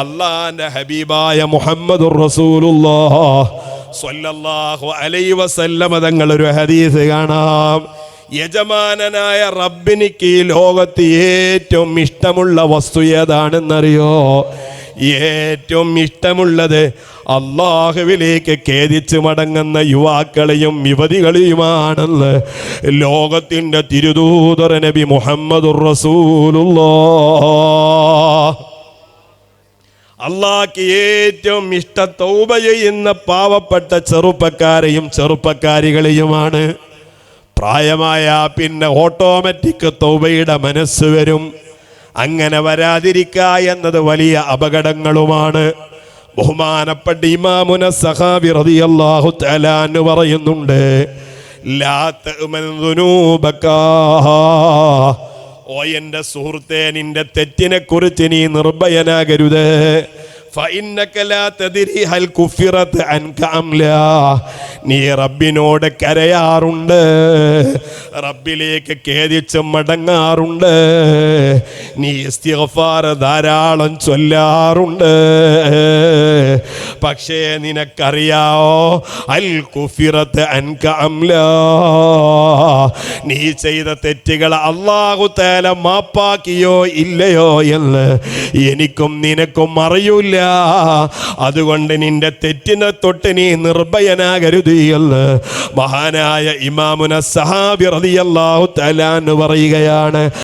അല്ലാഹുവിന്റെ ഹബീബായ മുഹമ്മദുർ റസൂലുള്ളാഹി സ്വല്ലല്ലാഹു അലൈഹി വസല്ലം തങ്ങൾ ഒരു ഹദീസ് കാണാം. യജമാനനായ റബ്ബിനിക്ക് ഈ ലോകത്ത് ഏറ്റവും ഇഷ്ടമുള്ള വസ്തു ഏതാണെന്നറിയോ? ഏറ്റവും ഇഷ്ടമുള്ളത് അള്ളാഹുവിലേക്ക് ഖേദിച്ച് മടങ്ങുന്ന യുവാക്കളെയും യുവതികളെയുമാണെന്ന് ലോകത്തിൻ്റെ തിരുദൂതർ നബി മുഹമ്മദുർ റസൂലുള്ളാഹി. അള്ളാഹ്ക്ക് ഏറ്റവും ഇഷ്ട തൗബ ചെയ്യുന്ന പാവപ്പെട്ട ചെറുപ്പക്കാരെയും ചെറുപ്പക്കാരികളെയുമാണ്. പ്രായമായ പിന്നെ ഓട്ടോമാറ്റിക് തൗബയുടെ മനസ്സ് വരും. അങ്ങനെ വരാതിരിക്കുക എന്നത് വലിയ അപകടങ്ങളുമാണ്. ബഹുമാനപ്പെട്ട ഇമാമുന സഹാബി റളിയല്ലാഹു തആല അൻഹു പറയുന്നുണ്ട്, ലാ തഅ്മൻ ദുനൂബക, ഓ എൻ്റെ സുഹൃത്തേ, നിന്റെ തെറ്റിനെ കുറിച്ച് നീ നിർഭയനാകരുത്. فإنك لا تدري هل كفرت عنك أم لا. നീ റബ്ബിനോട് കരയാറുണ്ട്, റബ്ബിലേക്ക് ഖേദിച്ച് മടങ്ങാറുണ്ട്, നീ ഇസ്തിഗ്ഫാർ ധാരാളം ചൊല്ലാറുണ്ട്. പക്ഷേ നിനക്കറിയാവോ, അൽ കുഫിറത്ത് അൻക അം ലാ, നീ ചെയ്ത തെറ്റുകൾ അല്ലാഹു തആല മാപ്പാക്കിയോ ഇല്ലയോ എന്ന് എനിക്കും നിനക്കും അറിയൂല. അതുകൊണ്ട് നിന്റെ തെറ്റിനെ തൊട്ട് നീ നിർഭയനാകരുത് എന്ന് മഹാനായ ഇമാമുന സഹാബി റളിയല്ലാഹു തആല പറയുകയാണ്.